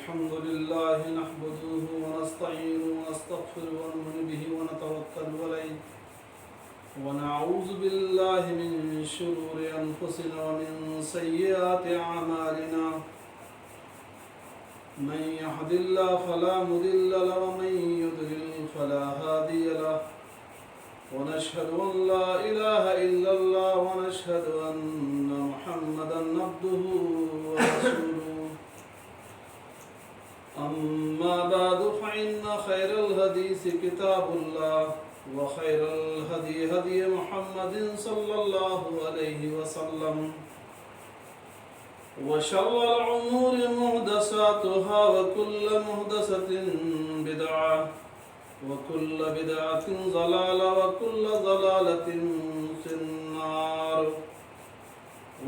الحمد لله نحمده ونستعينه ونستغفره ونؤمن به ونتوكل عليه ونعوذ بالله من شرور أنفسنا ومن سيئات أعمالنا من يهد الله فلا مضل له ومن يضلل فلا هادي له ونشهد أن لا إله إلا الله ونشهد أن محمدا عبده ورسوله أما بعد فإن خير الحديث كتاب الله وخير الهدي هدي محمد صلى الله عليه وسلم وشر الأمور محدثاتها وكل محدثة بدعة وكل بدعة ضلالة وكل ضلالة في النار.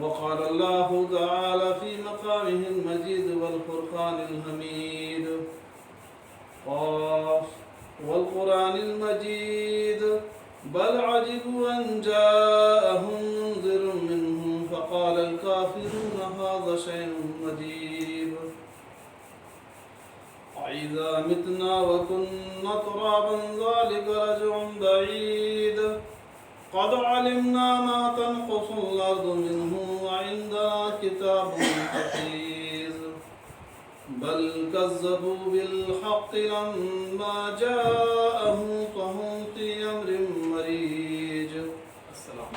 وقال الله تعالى في مقامه المجيد والفرقان الحميد قاف والقرآن المجيد بل عجبوا أن جاءهم منذر منهم فقال الكافرون هذا شيء عجيب أإذا متنا وكنا ترابا ذلك رجع بعيد قد علمنا ما تنقص الأرض منهم وعندنا كتاب حفيظ بل كذبوا بالحق لما جاءهم فهم في أمر مريج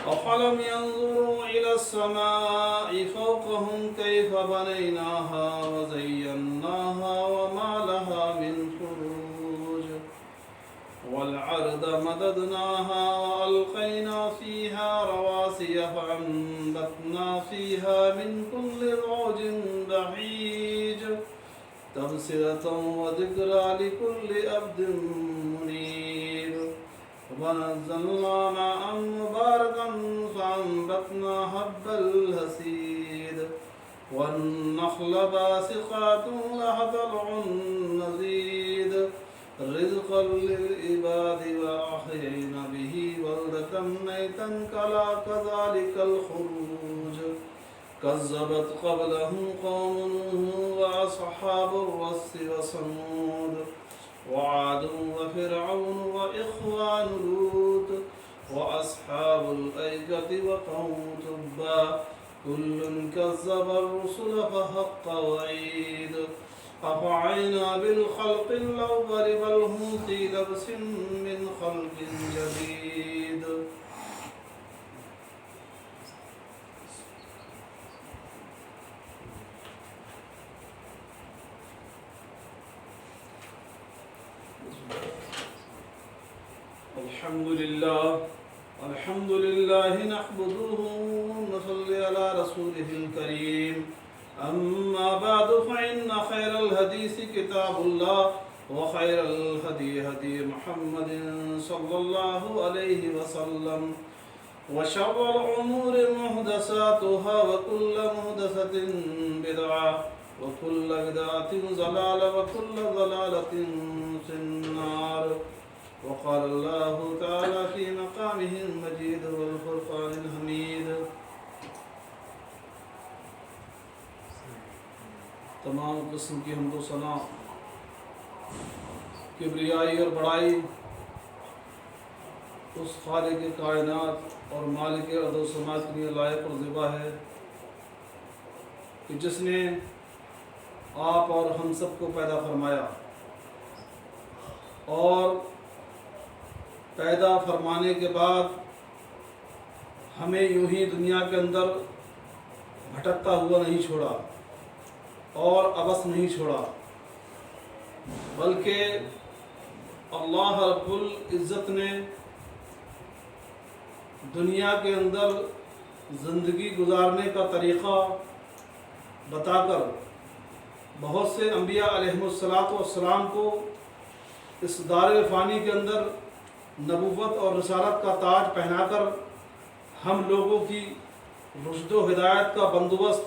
أفلم ينظروا إلى السماء فوقهم كيف بنيناها وزيناها وما لها من فروج والأرض مددناها وألقينا فيها رواسي فأنبتنا فيها من كل زوج بهيج تبصرة وذكرى لكل عبد منيب ونزلنا ماء مباركا فأنبتنا حب الحصيد والنخل باسقات لها طلع نضيد رزقا للعباد وأحيينا به بلدة ميتا كذلك الخروج كذبت قبلهم قوم نوح وأصحاب الرس وثمود وعاد وفرعون وإخوان لوط وأصحاب الأيكة وقوم تبع كل كذب الرسل فحق وعيد أفعينا بالخلق الأول بل هم في لبس من خلق جديد الحمد لله نحمده ونصلي على رسوله الكريم أما بعد فإن خير الحديث كتاب الله وخير الهدي هدي محمد صلى الله عليه وسلم وشر الأمور محدثاتها وكل محدثة بدعة وكل بدعة ضلالة وكل ضلالة في النار وقال الله تعالى في مقامه المجيد والفرقان الحميد تمام قسم کی حمد و ثنا کبریائی اور بڑائی اس خالق کائنات اور مالک ارض و سماء کے لیے لائق اور زیبا ہے کہ جس نے آپ اور ہم سب کو پیدا فرمایا اور پیدا فرمانے کے بعد ہمیں یوں ہی دنیا کے اندر بھٹکتا ہوا نہیں چھوڑا اور ابس نہیں چھوڑا، بلکہ اللہ رب العزت نے دنیا کے اندر زندگی گزارنے کا طریقہ بتا کر بہت سے انبیاء علیہم السلام کو اس دار فانی کے اندر نبوت اور رسالت کا تاج پہنا کر ہم لوگوں کی رشد و ہدایت کا بندوبست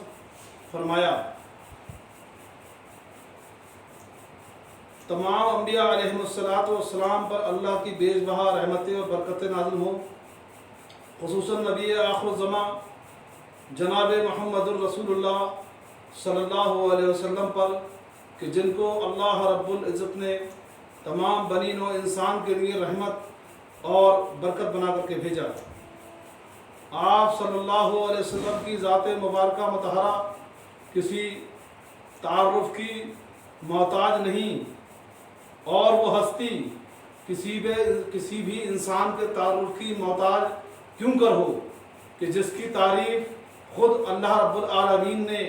فرمایا۔ تمام انبیاء علیہم السلام پر اللہ کی بیش بہا رحمتیں اور برکتیں نازل ہوں، خصوصاً نبی آخر الزمان جناب محمد الرسول اللہ صلی اللہ علیہ وسلم پر کہ جن کو اللہ رب العزت نے تمام بنی نوع انسان کے لیے رحمت اور برکت بنا کر کے بھیجا۔ آپ صلی اللہ علیہ وسلم کی ذات مبارکہ مطہرہ کسی تعارف کی محتاج نہیں، اور وہ ہستی کسی بھی انسان کے تعارف کی محتاج کیوں کر ہو کہ جس کی تعریف خود اللہ رب العالمین نے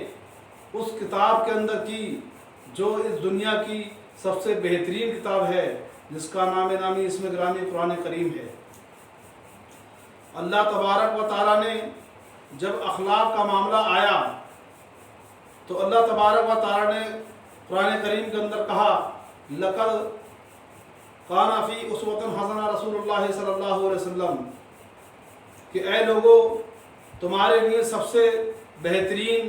اس کتاب کے اندر کی جو اس دنیا کی سب سے بہترین کتاب ہے، جس کا نام نامی اسم گرامی قرآن کریم ہے۔ اللہ تبارک و تعالیٰ نے جب اخلاق کا معاملہ آیا تو اللہ تبارک و تعالیٰ نے قرآن کریم کے اندر کہا لَقَدْ كَانَ فِي أُسْوَةٌ حَسَنَةٌ رسول اللہ صلی اللہ علیہ وسلم کہ اے لوگو تمہارے لیے سب سے بہترین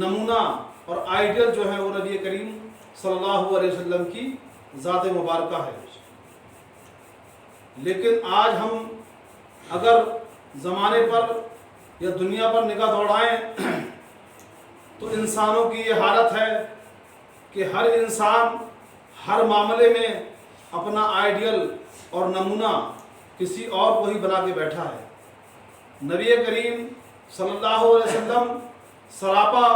نمونہ اور آئیڈیل جو ہے وہ نبی کریم صلی اللہ علیہ وسلم کی ذات مبارکہ ہے۔ لیکن آج ہم اگر زمانے پر یا دنیا پر نگاہ دوڑائیں تو انسانوں کی یہ حالت ہے کہ ہر انسان ہر معاملے میں اپنا آئیڈیل اور نمونہ کسی اور کو ہی بنا کے بیٹھا ہے۔ نبی کریم صلی اللہ علیہ وسلم سراپا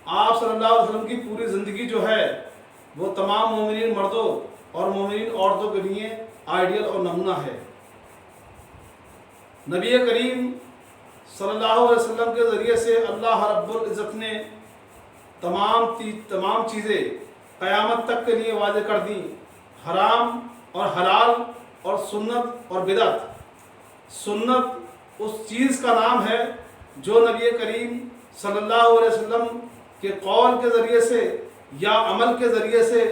آپ صلی اللہ علیہ وسلم کی پوری زندگی جو ہے وہ تمام مومنین مردوں اور مومنین عورتوں کے لیے آئیڈیل اور نمونہ ہے۔ نبی کریم صلی اللہ علیہ وسلم کے ذریعے سے اللہ رب العزت نے تمام چیزیں قیامت تک کے لیے واضح کر دیں، حرام اور حلال اور سنت اور بدعت۔ سنت اس چیز کا نام ہے جو نبی کریم صلی اللہ علیہ وسلم کے قول کے ذریعے سے یا عمل کے ذریعے سے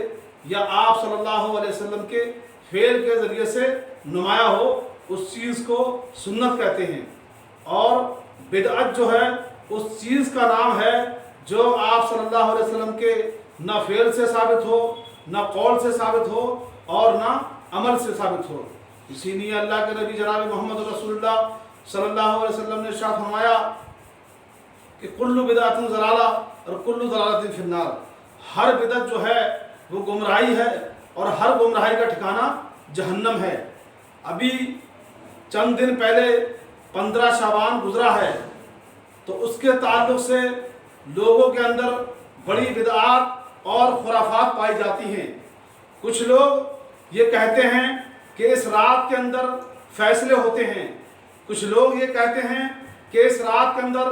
یا آپ صلی اللہ علیہ وسلم کے فعل کے ذریعے سے نمایاں ہو، اس چیز کو سنت کہتے ہیں۔ اور بدعت جو ہے اس چیز کا نام ہے جو آپ صلی اللہ علیہ وسلم کے نہ فعل سے ثابت ہو، نہ قول سے ثابت ہو اور نہ عمل سے ثابت ہو۔ اسی لیے اللہ کے نبی جناب محمد رسول اللہ صلی اللہ علیہ وسلم نے ارشاد فرمایا کہ کل بدعت ضلالہ اور کل ضلالۃ فی النار، ہر بدعت جو ہے وہ گمراہی ہے اور ہر گمراہی کا ٹھکانہ جہنم ہے۔ ابھی چند دن پہلے 15 شعبان گزرا ہے، تو اس کے تعلق سے لوگوں کے اندر بڑی بدعات اور خرافات پائی جاتی ہیں۔ کچھ لوگ یہ کہتے ہیں کہ اس رات کے اندر فیصلے ہوتے ہیں، کچھ لوگ یہ کہتے ہیں کہ اس رات کے اندر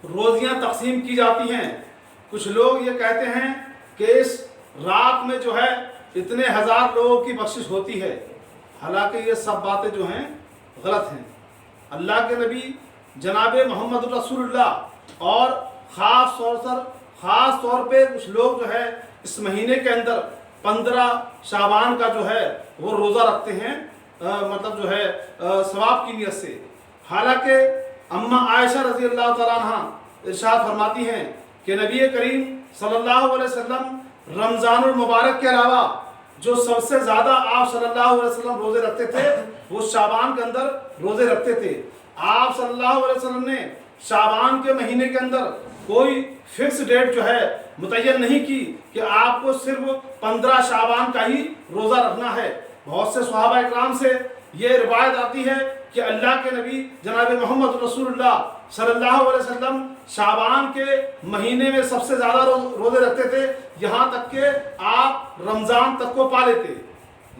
روزیاں تقسیم کی جاتی ہیں، کچھ لوگ یہ کہتے ہیں کہ اس رات میں جو ہے اتنے ہزار لوگوں کی بخشش ہوتی ہے۔ حالانکہ یہ سب باتیں جو ہیں غلط ہیں۔ اللہ کے نبی جناب محمد رسول اللہ اور خاص طور پہ کچھ لوگ جو ہے اس مہینے کے اندر 15 شعبان کا جو ہے وہ روزہ رکھتے ہیں، مطلب جو ہے ثواب کی نیت سے۔ حالانکہ اماں عائشہ رضی اللہ تعالیٰ عنہ ارشاد فرماتی ہیں کہ نبی کریم صلی اللہ علیہ وسلم رمضان المبارک کے علاوہ جو سب سے زیادہ آپ صلی اللہ علیہ وسلم روزے رکھتے تھے وہ شعبان کے اندر روزے رکھتے تھے۔ آپ صلی اللہ علیہ وسلم نے شعبان کے مہینے کے اندر کوئی فکس ڈیٹ جو ہے متعین نہیں کی کہ آپ کو صرف 15 شعبان کا ہی روزہ رکھنا ہے۔ بہت سے صحابہ اکرام سے یہ روایت آتی ہے کہ اللہ کے نبی جناب محمد رسول اللہ صلی اللہ علیہ وسلم شعبان کے مہینے میں سب سے زیادہ روزے رکھتے تھے، یہاں تک کہ آپ رمضان تک کو پا لیتے۔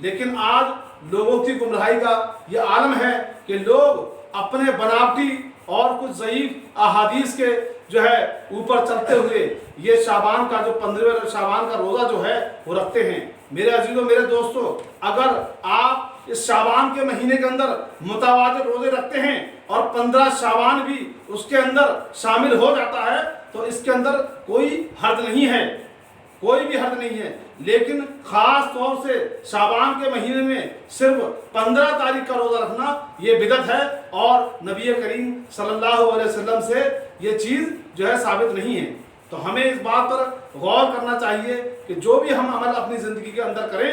لیکن آج لوگوں کی گمراہی کا یہ عالم ہے کہ لوگ اپنے بناوٹی اور کچھ ضعیف احادیث کے جو ہے اوپر چلتے ہوئے یہ شعبان کا جو 15 شعبان کا روزہ جو ہے وہ رکھتے ہیں۔ میرے عزیزوں، میرے دوستو، اگر آپ اس شعبان کے مہینے کے اندر متواتر روزے رکھتے ہیں اور 15 شعبان بھی اس کے اندر شامل ہو جاتا ہے تو اس کے اندر کوئی حرج نہیں ہے، کوئی بھی حرج نہیں ہے۔ لیکن خاص طور سے شعبان کے مہینے میں صرف 15 تاریخ کا روزہ رکھنا یہ بدعت ہے اور نبی کریم صلی اللہ علیہ وسلم سے یہ چیز جو ہے ثابت نہیں ہے۔ تو ہمیں اس بات پر غور کرنا چاہیے کہ جو بھی ہم عمل اپنی زندگی کے اندر کریں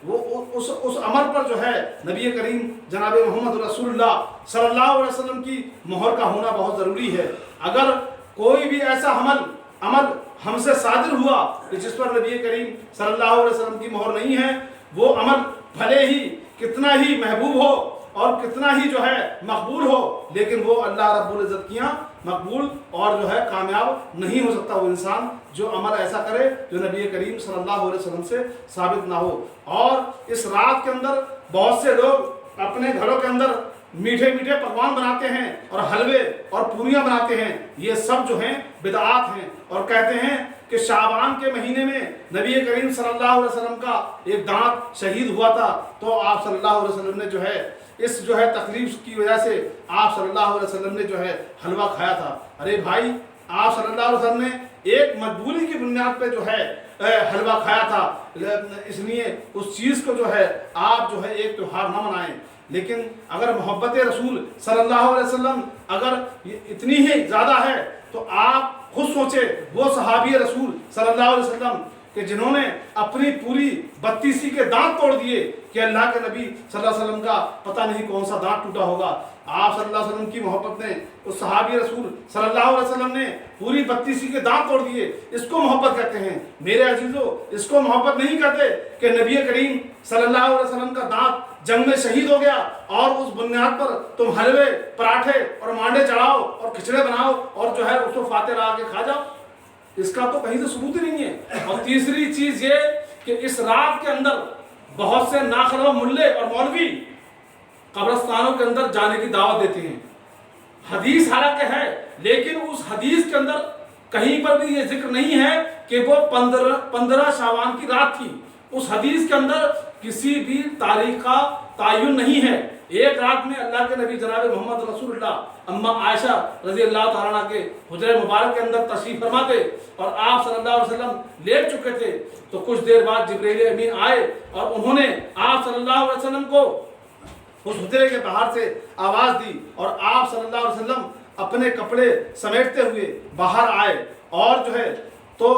وہ اس عمل پر جو ہے نبی کریم جناب محمد رسول اللہ صلی اللہ علیہ وسلم کی مہر کا ہونا بہت ضروری ہے۔ اگر کوئی بھی ایسا عمل ہم سے صادر ہوا کہ جس پر نبی کریم صلی اللہ علیہ وسلم کی مہر نہیں ہے، وہ عمل بھلے ہی کتنا ہی محبوب ہو اور کتنا ہی جو ہے مقبول ہو، لیکن وہ اللہ رب العزت کی یہاں مقبول اور جو ہے کامیاب نہیں ہو سکتا وہ انسان جو عمل ایسا کرے جو نبی کریم صلی اللہ علیہ وسلم سے ثابت نہ ہو۔ اور اس رات کے اندر بہت سے لوگ اپنے گھروں کے اندر میٹھے میٹھے پکوان بناتے ہیں اور حلوے اور پوریاں بناتے ہیں، یہ سب جو ہیں بدعات ہیں، اور کہتے ہیں کہ شعبان کے مہینے میں نبی کریم صلی اللہ علیہ وسلم کا ایک دانت شہید ہوا تھا تو آپ صلی اللہ علیہ وسلم نے جو ہے اس جو ہے تکلیف کی وجہ سے آپ صلی اللہ علیہ وسلم نے جو ہے حلوہ کھایا تھا۔ ارے بھائی، آپ صلی اللہ علیہ وسلم نے ایک مجبوری کی بنیاد پہ جو ہے حلوہ کھایا تھا، اس لیے اس چیز کو جو ہے آپ جو ہے ایک تہوار نہ منائیں۔ لیکن اگر محبت رسول صلی اللہ علیہ وسلم اگر اتنی ہی زیادہ ہے تو آپ خود سوچیں وہ صحابی رسول صلی اللہ علیہ وسلم کہ جنہوں نے اپنی پوری 32 کے دانت توڑ دیے کہ اللہ کے نبی صلی اللہ علیہ وسلم کا پتہ نہیں کون سا دانت ٹوٹا ہوگا۔ آپ صلی اللہ علیہ وسلم کی محبت نے اس صحابی رسول صلی اللہ علیہ وسلم نے پوری 32 کے دانت توڑ دیے، اس کو محبت کہتے ہیں۔ میرے عزیزو، اس کو محبت نہیں کہتے کہ نبی کریم صلی اللہ علیہ وسلم کا دانت جنگ میں شہید ہو گیا اور اس بنیاد پر تم حلوے، پراٹھے اور مانڈے چڑھاؤ اور کھچڑے بناؤ اور جو ہے اس کو فاتح لگا کے کھا جاؤ، اس کا تو کہیں سے ثبوت ہی نہیں ہے۔ اور تیسری چیز یہ کہ اس رات کے اندر بہت سے ناخرو ملے اور مولوی قبرستانوں کے اندر جانے کی دعوت دیتے ہیں۔ حدیث حالانکہ ہے، لیکن اس حدیث کے اندر کہیں پر بھی یہ ذکر نہیں ہے کہ وہ 15 شعبان کی رات تھی۔ اس حدیث کے اندر کسی بھی تاریخ کا تعین نہیں ہے۔ ایک رات میں اللہ کے نبی جناب محمد رسول اللہ اما عائشہ رضی اللہ تعالیٰ عنہ کے حجرہ مبارک کے اندر تشریف فرماتے اور آپ صلی اللہ علیہ وسلم لیٹ چکے تھے، تو کچھ دیر بعد جبرائیل امین آئے اور انہوں نے آپ صلی اللہ علیہ وسلم کو اس حجرے کے باہر سے آواز دی اور آپ صلی اللہ علیہ وسلم اپنے کپڑے سمیٹتے ہوئے باہر آئے، اور جو ہے تو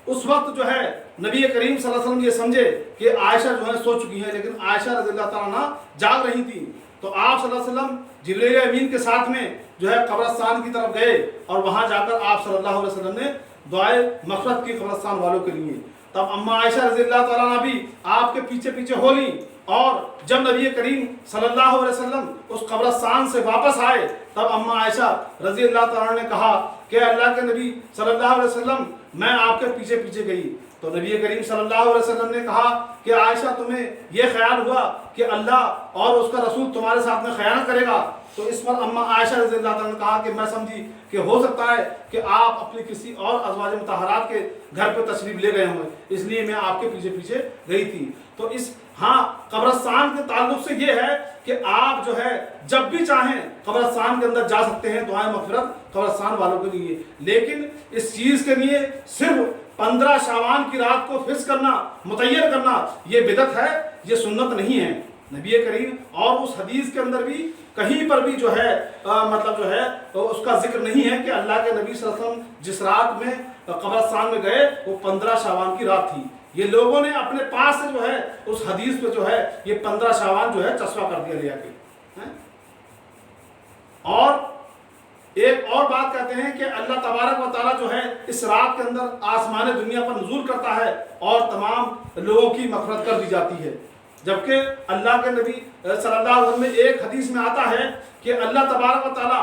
اس وقت جو ہے نبی کریم صلی اللہ علیہ وسلم یہ سمجھے کہ عائشہ جو ہے سو چکی ہیں، لیکن عائشہ رضی اللہ تعالیٰ عنہ جاگ رہی تھی۔ تو آپ صلی اللہ علیہ وسلم جبرائیل امین کے ساتھ میں جو ہے قبرستان کی طرف گئے اور وہاں جا کر آپ صلی اللہ علیہ وسلم نے دعائے مغفرت کی قبرستان والوں کے لیے۔ تب اما عائشہ رضی اللہ تعالیٰ عنہ بھی آپ کے پیچھے پیچھے ہو لیں، اور جب نبی کریم صلی اللہ علیہ وسلم اس قبرستان سے واپس آئے تب اما عائشہ رضی اللہ تعالیٰ عنہ نے کہا کہ اللہ کے نبی صلی اللہ علیہ وسلم میں آپ کے پیچھے پیچھے گئی۔ تو نبی کریم صلی اللہ علیہ وسلم نے کہا کہ عائشہ تمہیں یہ خیال ہوا کہ اللہ اور اس کا رسول تمہارے ساتھ میں خیانت کرے گا؟ تو اس پر اما عائشہ رضی اللہ تعالیٰ نے کہا کہ میں سمجھی کہ ہو سکتا ہے کہ آپ اپنی کسی اور ازواج مطہرات کے گھر پہ تشریف لے گئے ہوں، اس لیے میں آپ کے پیچھے پیچھے گئی تھی۔ تو اس قبرستان کے تعلق سے یہ ہے کہ آپ جو ہے جب بھی چاہیں قبرستان کے اندر جا سکتے ہیں دعائیں مغفرت قبرستان والوں کے لیے، لیکن اس چیز کے لیے صرف 15 شعبان کی رات کو فکس کرنا، متعین کرنا، یہ بدعت ہے، یہ سنت نہیں ہے۔ نبی کریم اور اس حدیث کے اندر بھی کہیں پر بھی جو ہے مطلب جو ہے اس کا ذکر نہیں ہے کہ اللہ کے نبی صلی اللہ علیہ وسلم جس رات میں قبرستان میں گئے وہ 15 شعبان کی رات تھی۔ یہ لوگوں نے اپنے پاس سے جو ہے اس حدیث پہ جو ہے یہ 15 شعبان جو ہے چسپاں کر دیا لیا کے۔ اور ایک اور بات کہتے ہیں کہ اللہ تبارک و تعالیٰ جو ہے اس رات کے اندر آسمان دنیا پر نزول کرتا ہے اور تمام لوگوں کی مغفرت کر دی جاتی ہے، جبکہ اللہ کے نبی صلی اللہ علیہ وسلم میں ایک حدیث میں آتا ہے کہ اللہ تبارک و تعالیٰ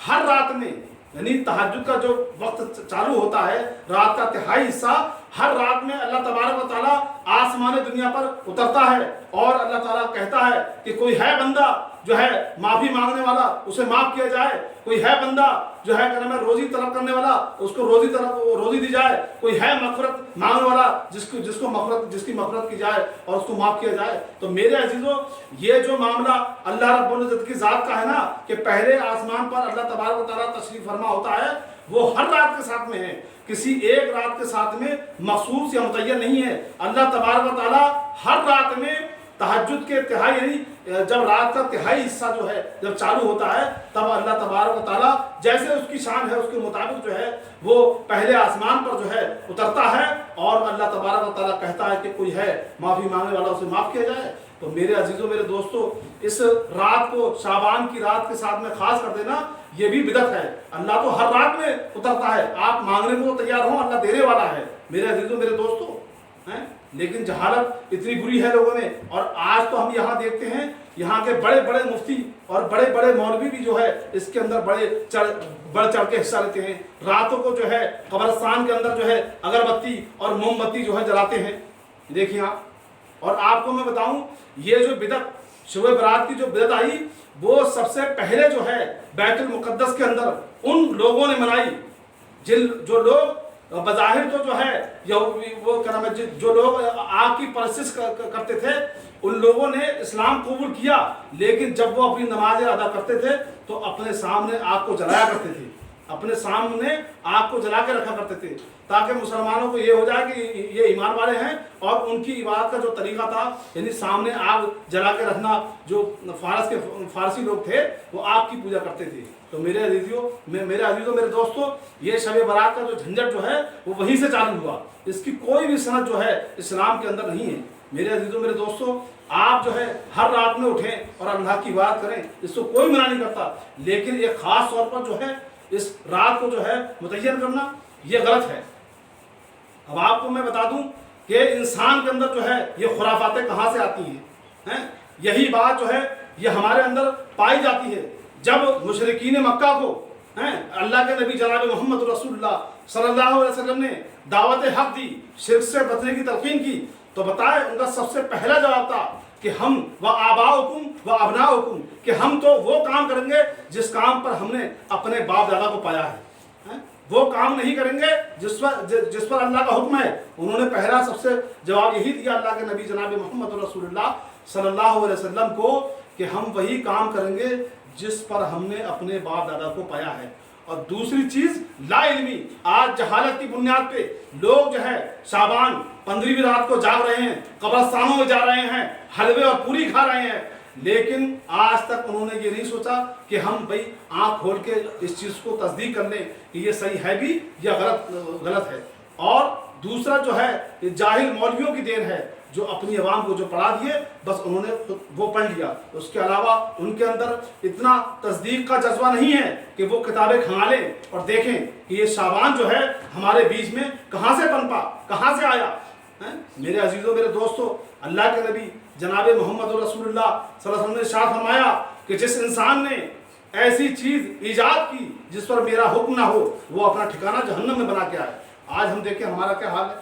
ہر رات میں، یعنی تہجد کا جو وقت چالو ہوتا ہے رات کا تہائی حصہ، ہر رات میں اللہ تبارک و تعالیٰ آسمان دنیا پر اترتا ہے اور اللہ تعالیٰ کہتا ہے کہ کوئی ہے بندہ جو ہے معافی مانگنے والا اسے معاف کیا جائے، کوئی ہے بندہ جو ہے روزی طلب کرنے والا اس کو روزی دی جائے، کوئی ہے مغفرت مانگنے والا جس کی مغفرت کی جائے اور اس کو معاف کیا جائے۔ تو میرے عزیزوں یہ جو معاملہ اللہ رب العزت کی ذات کا ہے نا کہ پہلے آسمان پر اللہ تبارک و تعالیٰ تشریف فرما ہوتا ہے، وہ ہر رات کے ساتھ میں ہے، کسی ایک رات کے ساتھ میں مخصوص یا متعین نہیں ہے۔ اللہ تبارک و تعالیٰ ہر رات میں تہجد کے تہائی، یعنی جب رات کا تہائی حصہ جو ہے جب چالو ہوتا ہے تب اللہ تبارک و تعالیٰ جیسے اس کی شان ہے اس کے مطابق جو ہے وہ پہلے آسمان پر جو ہے اترتا ہے اور اللہ تبارک و تعالیٰ کہتا ہے کہ کوئی ہے معافی مانگنے والا اسے معاف کیا جائے۔ تو میرے عزیزوں میرے دوستوں اس رات کو شعبان کی رات کے ساتھ میں خاص کر دینا یہ بھی بدعت ہے۔ اللہ تو ہر رات میں اترتا ہے، آپ مانگنے کو تیار ہوں، اللہ دینے والا ہے میرے عزیزوں میرے دوستوں۔ لیکن جہالت اتنی بری ہے لوگوں میں، اور آج تو ہم یہاں دیکھتے ہیں یہاں کے بڑے بڑے مفتی اور بڑے بڑے مولوی بھی جو ہے اس کے اندر بڑھ چڑھ کے حصہ لیتے ہیں، راتوں کو جو ہے قبرستان کے اندر جو ہے اگربتی اور موم بتی جو ہے جلاتے ہیں۔ دیکھیں آپ، اور آپ کو میں بتاؤں یہ جو بدعت شب برات کی جو بدعت آئی وہ سب سے پہلے جو ہے بیت المقدس کے اندر ان لوگوں نے منائی جو لوگ بظاہر تو جو ہے وہ کیا نام ہے جو لوگ آگ کی پرستش کرتے تھے ان لوگوں نے اسلام قبول کیا، لیکن جب وہ اپنی نمازیں ادا کرتے تھے تو اپنے سامنے آگ کو جلایا کرتے تھے، اپنے سامنے آگ کو جلا کے رکھا کرتے تھے تاکہ مسلمانوں کو یہ ہو جائے کہ یہ ایمان والے ہیں، اور ان کی عبادت کا جو طریقہ تھا یعنی سامنے آگ جلا کے رکھنا، جو فارسی لوگ تھے وہ آگ کی پوجا کرتے تھے۔ تو میرے عزیزوں میرے دوستوں یہ شب برات کا جو جھنجٹ جو ہے وہ وہیں سے چالو ہوا، اس کی کوئی بھی سند جو ہے اسلام کے اندر نہیں ہے۔ میرے عزیزوں میرے دوستوں آپ جو ہے ہر رات میں اٹھیں اور اللہ کی بات کریں، اس کو کوئی منع نہیں کرتا، لیکن ایک خاص طور پر جو ہے اس رات کو جو ہے متعین کرنا یہ غلط ہے۔ اب آپ کو میں بتا دوں کہ انسان کے اندر جو ہے یہ خرافاتیں کہاں سے آتی ہیں، یہی بات جو ہے یہ ہمارے اندر پائی جاتی ہے۔ جب مشرکین مکہ کو اللہ کے نبی جناب محمد رسول اللہ صلی اللہ علیہ وسلم نے دعوت حق دی، شرک سے بچنے کی تلقین کی، تو بتائے ان کا سب سے پہلا جواب تھا کہ ہم و آباؤکم و ابناؤکم، کہ ہم تو وہ کام کریں گے جس کام پر ہم نے اپنے باپ دادا کو پایا ہے۔ وہ کام نہیں کریں گے جس پر اللہ کا حکم ہے. انہوں نے پہلا سب سے جواب یہی دیا اللہ کے نبی جناب محمد رسول اللہ صلی اللہ علیہ وسلم کو کہ ہم وہی کام کریں گے جس پر ہم نے اپنے باپ دادا کو پایا ہے. اور دوسری چیز لا علمی. آج جہالت کی بنیاد پہ لوگ جو ہے شعبان 15ویں رات کو جاگ رہے ہیں, قبرستانوں میں جا رہے ہیں, حلوے اور پوری کھا رہے ہیں, لیکن آج تک انہوں نے یہ نہیں سوچا کہ ہم بھائی آنکھ کھول کے اس چیز کو تصدیق کر لیں کہ یہ صحیح ہے بھی یا غلط ہے. اور دوسرا جو ہے یہ جاہل مولویوں کی دین ہے جو اپنی عوام کو جو پڑھا دیے بس انہوں نے وہ پڑھ لیا. اس کے علاوہ ان کے اندر اتنا تصدیق کا جذبہ نہیں ہے کہ وہ کتابیں کھنگالیں اور دیکھیں کہ یہ شعبان جو ہے ہمارے بیچ میں کہاں سے پنپا, کہاں سے آیا. میرے عزیزوں, میرے دوستوں, اللہ کے نبی جناب محمد رسول اللہ صلی اللہ علیہ وسلم نے ارشاد فرمایا کہ جس انسان نے ایسی چیز ایجاد کی جس پر میرا حکم نہ ہو وہ اپنا ٹھکانہ جہنم میں بنا کے آئے. آج ہم دیکھیں ہمارا کیا حال ہے.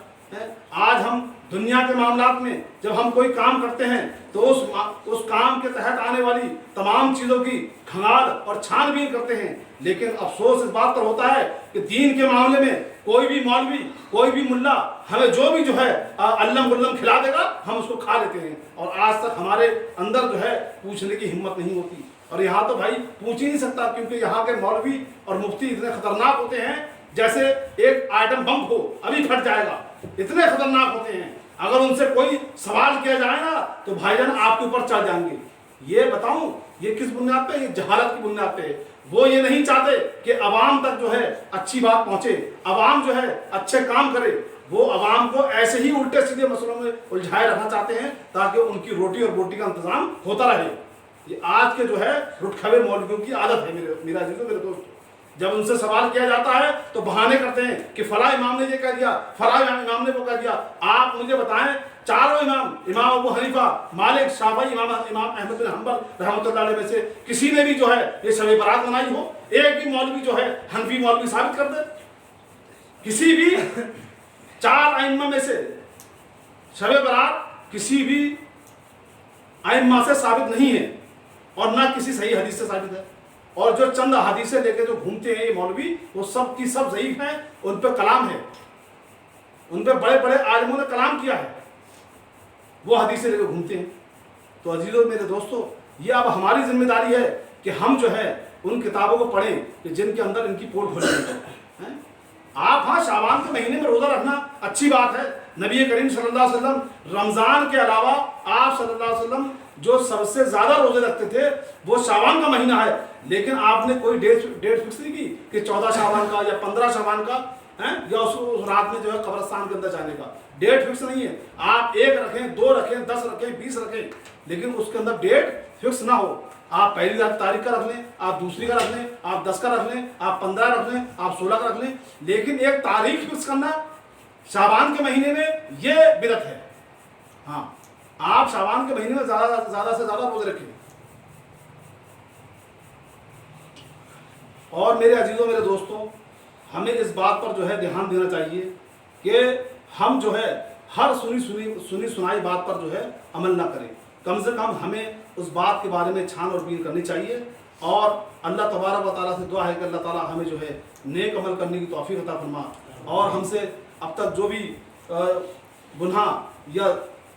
آج ہم دنیا کے معاملات میں جب ہم کوئی کام کرتے ہیں تو اس کام کے تحت آنے والی تمام چیزوں کی کھنگال اور چھان بین کرتے ہیں, لیکن افسوس اس بات پر ہوتا ہے کہ دین کے معاملے میں کوئی بھی مولوی, کوئی بھی ملا ہمیں جو بھی جو ہے علم بلم کھلا دے گا ہم اس کو کھا لیتے ہیں. اور آج تک ہمارے اندر جو ہے پوچھنے کی ہمت نہیں ہوتی. اور یہاں تو بھائی پوچھ ہی نہیں سکتا کیونکہ یہاں کے مولوی اور مفتی اتنے خطرناک ہوتے ہیں جیسے ایک آئٹم بم ہو ابھی پھٹ جائے گا, اتنے خطرناک ہوتے ہیں. اگر ان سے کوئی سوال کیا جائے نا تو بھائی جان آپ کے اوپر چڑھ جائیں گے. یہ بتاؤں یہ کس بنیاد پہ؟ یہ جہالت کی بنیاد پہ. وہ یہ نہیں چاہتے کہ عوام تک جو ہے اچھی بات پہنچے, عوام جو ہے اچھے کام کرے. وہ عوام کو ایسے ہی الٹے سیدھے مسئلوں میں الجھائے رکھنا چاہتے ہیں تاکہ ان کی روٹی اور بوٹی کا انتظام ہوتا رہے. یہ آج کے جو ہے رٹکھوے مولویوں کی عادت ہے میرا عزیزو, میرے دوست. جب ان سے سوال کیا جاتا ہے تو بہانے کرتے ہیں کہ فلاں امام نے یہ کہہ دیا, فلاں امام نے وہ کہہ دیا. آپ مجھے بتائیں چاروں امام, امام ابو حنیفہ, مالک, شافعی, امام احمد بن حنبل رحمۃ اللہ علیہ میں سے کسی نے بھی جو ہے یہ شب برات منائی ہو؟ ایک بھی مولوی جو ہے حنفی مولوی ثابت کر دے. کسی بھی 4 ائمہ میں سے شب برات کسی بھی ائمہ سے ثابت نہیں ہے اور نہ کسی صحیح حدیث سے ثابت ہے. اور جو چند حدیثیں لے کے جو گھومتے ہیں یہ مولوی وہ سب کی سب ضعیف ہیں, ان پہ کلام ہے, ان پہ بڑے بڑے عالموں نے کلام کیا ہے, وہ حدیثیں لے کے گھومتے ہیں. تو عزیزوں میرے دوستو, یہ اب ہماری ذمہ داری ہے کہ ہم جو ہے ان کتابوں کو پڑھیں کہ جن کے اندر ان کی پول کھولی ہے. آپ ہاں شعبان کے مہینے میں روزہ رکھنا اچھی بات ہے. نبی کریم صلی اللہ علیہ وسلم رمضان کے علاوہ آپ صلی اللہ علیہ وسلم جو سب سے زیادہ روزے رکھتے تھے وہ شعبان کا مہینہ ہے, لیکن آپ نے کوئی ڈیٹ فکس نہیں کی کہ 14 شعبان کا یا 15 شعبان کا یا اس رات میں جو ہے قبرستان کے اندر جانے کا. ڈیٹ فکس نہیں ہے. آپ 1 رکھیں, 2 رکھیں, 10 رکھیں, 20 رکھیں, لیکن اس کے اندر ڈیٹ فکس نہ ہو. آپ پہلی تاریخ کا رکھ لیں, آپ دوسری کا رکھ لیں, آپ 10 کا رکھ لیں, آپ 15 رکھ لیں, آپ 16 کا رکھ لیں, لیکن ایک تاریخ فکس کرنا شعبان کے مہینے میں یہ بدعت ہے. ہاں آپ شعبان کے مہینے میں زیادہ سے زیادہ روزے رکھیں. اور میرے عزیزوں میرے دوستوں, ہمیں اس بات پر جو ہے دھیان دینا چاہیے کہ ہم جو ہے ہر سنی سنائی بات پر جو ہے عمل نہ کریں. کم سے کم ہمیں اس بات کے بارے میں چھان اور بین کرنی چاہیے. اور اللہ تبارک و تعالیٰ سے دعا ہے کہ اللہ تعالیٰ ہمیں جو ہے نیک عمل کرنے کی توفیق عطا فرما, اور ہم سے اب تک جو بھی گناہ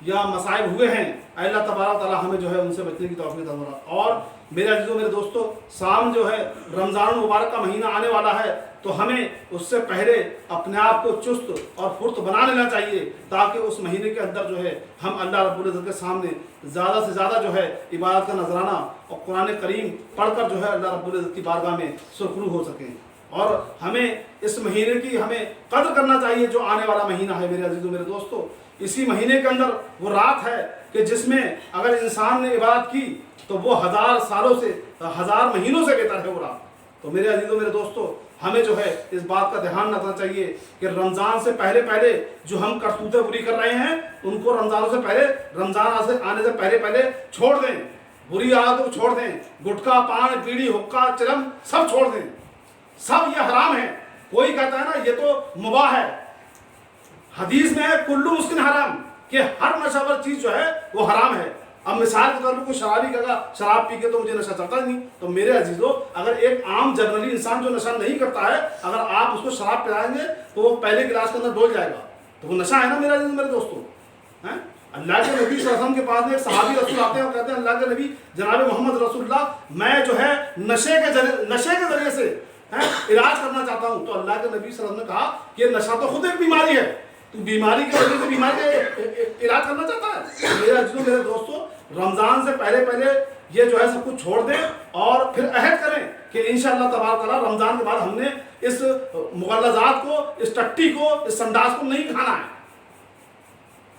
یا مصائب ہوئے ہیں اللہ تبارک و تعالیٰ ہمیں جو ہے ان سے بچنے کی توفیق عطا فرما. اور میرے عزیزوں میرے دوستو, سام جو ہے رمضان المبارک کا مہینہ آنے والا ہے تو ہمیں اس سے پہلے اپنے آپ کو چست اور پھرت بنا لینا چاہیے تاکہ اس مہینے کے اندر جو ہے ہم اللہ رب العزت کے سامنے زیادہ سے زیادہ جو ہے عبادت کا نذرانہ اور قرآن کریم پڑھ کر جو ہے اللہ رب العزت کی بارگاہ میں سرخرو ہو سکیں. اور ہمیں اس مہینے کی ہمیں قدر کرنا چاہیے جو آنے والا مہینہ ہے. میرے عزیزوں میرے دوستو, اسی مہینے کے اندر وہ رات ہے کہ جس میں اگر انسان نے عبادت کی تو وہ 1000 سالوں سے 1000 مہینوں سے بہتر ہے وہ رات. تو میرے عزیزوں میرے دوستو, ہمیں جو ہے اس بات کا دھیان رکھنا چاہیے کہ رمضان سے پہلے جو ہم کرتوتیں بری کر رہے ہیں ان کو رمضان آنے سے پہلے چھوڑ دیں. بری عادتوں کو چھوڑ دیں. گٹکا, پان, بیڑی, حقہ, چلم سب چھوڑ دیں. سب یہ حرام ہے. کوئی کہتا ہے نا یہ تو مباح ہے, حدیث میں ہے کلو مسکن حرام, کہ ہر نشہ ور چیز جو ہے وہ حرام ہے. اب مثال کے طور پہ کوئی شرابی کہا شراب پی کے تو مجھے نشہ چڑھتا نہیں، تو میرے عزیزو اگر ایک عام جنرلی انسان جو نشہ نہیں کرتا ہے اگر آپ اس کو شراب پلائیں گے تو وہ پہلے گلاس کے اندر ڈول جائے گا، تو وہ نشہ ہے نا میرے عزیز میرے دوستوں. اللہ کے نبی صلی اللہ علیہ وسلم کے پاس میں ایک صحابی رسول آتے ہیں اور کہتے ہیں اللہ کے نبی جناب محمد رسول اللہ میں جو ہے نشے کے ذریعے سے علاج کرنا چاہتا ہوں. تو اللہ کے نبی صلی اللہ علیہ وسلم نے کہا کہ یہ نشہ تو خود ایک بیماری ہے، تو بیماری کے وجہ سے بیماری کا علاج کرنا چاہتا ہے. میرے عزیزوں میرے دوستوں رمضان سے پہلے یہ جو ہے سب کچھ چھوڑ دیں اور پھر عہد کریں کہ انشاءاللہ تبارک تعالیٰ رمضان کے بعد ہم نے اس مغلظات کو، اس ٹٹی کو، اس سنڈاس کو نہیں کھانا ہے،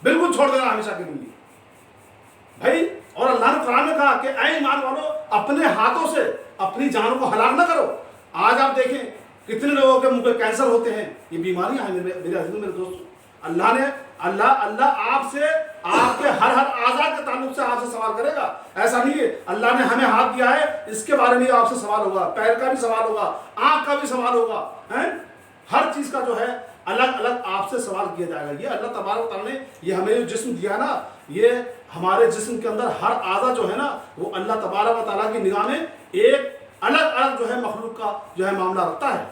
بالکل چھوڑ دینا ہمیشہ کے لیے بھائی. اور اللہ نے قرآن میں کہا کہ اے ایمان والو اپنے ہاتھوں سے اپنی جانوں کو ہلاک نہ کرو. آج آپ دیکھیں کتنے لوگوں کے منہ پہ کینسر ہوتے ہیں، یہ بیماریاں ہیں میرے عزیزوں میرے دوستوں. اللہ آپ سے آپ کے ہر اعضاء کے تعلق سے آپ سے سوال کرے گا. ایسا نہیں ہے اللہ نے ہمیں ہاتھ دیا ہے اس کے بارے میں آپ سے سوال ہوگا، پیر کا بھی سوال ہوگا، آنکھ کا بھی سوال ہوگا، ہر چیز کا جو ہے الگ الگ آپ سے سوال کیا جائے گا. یہ اللہ تبارک تعالیٰ نے یہ ہمیں جو جسم دیا نا، یہ ہمارے جسم کے اندر ہر اعضا جو ہے نا وہ اللہ تبارک تعالیٰ کی نگاہ میں ایک الگ الگ جو ہے مخلوق کا جو ہے معاملہ رکھتا ہے.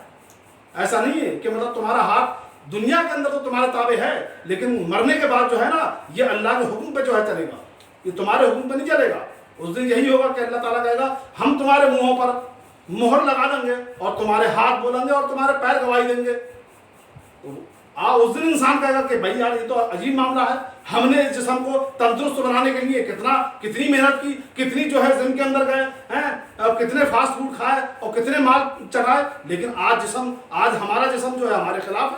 ایسا نہیں ہے کہ مطلب تمہارا ہاتھ دنیا کے اندر تو تمہارے تابع ہے لیکن مرنے کے بعد جو ہے نا یہ اللہ کے حکم پہ جو ہے چلے گا، یہ تمہارے حکم پہ نہیں چلے گا. اس دن یہی ہوگا کہ اللہ تعالیٰ کہے گا ہم تمہارے منہوں پر مہر لگا دیں گے اور تمہارے ہاتھ بولیں گے اور تمہارے پیر گواہی دیں گے. اس دن انسان کہے گا کہ بھائی یار یہ تو عجیب معاملہ ہے، ہم نے اس جسم کو تندرست بنانے کے لیے کتنی محنت کی، کتنی جو ہے زمین کے اندر گئے ہیں، کتنے فاسٹ فوڈ کھائے اور کتنے مال چڑھائے، لیکن آج ہمارا جسم جو ہے ہمارے خلاف ہے.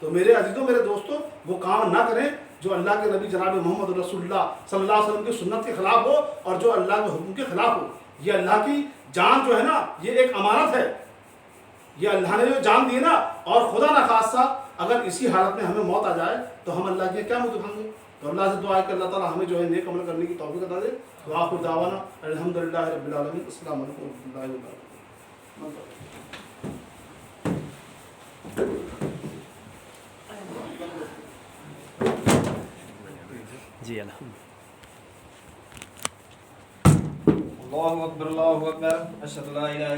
تو میرے عزیزوں میرے دوستوں وہ کام نہ کریں جو اللہ کے نبی جناب محمد رسول اللہ صلی اللہ علیہ وسلم کی سنت کے خلاف ہو اور جو اللہ کے حکم کے خلاف ہو. یہ اللہ کی جان جو ہے نا یہ ایک امانت ہے، یہ اللہ نے جو جان دی نا، اور خدا نخواستہ اگر اسی حالت میں ہمیں موت آ جائے تو ہم اللہ کے کیا منہ دکھائیں گے. تو اللہ سے دعا ہے کہ اللہ تعالیٰ ہمیں جو ہے نیک عمل کرنے کی توفیق عطا دے. وآخر دعوانا الحمدللہ رب العالمین. السلام علیکم ورحمۃ اللہ وبرکاتہ. جی الحمد اللہ اکبر اللہ اکبر اشہد ان لا الہ الا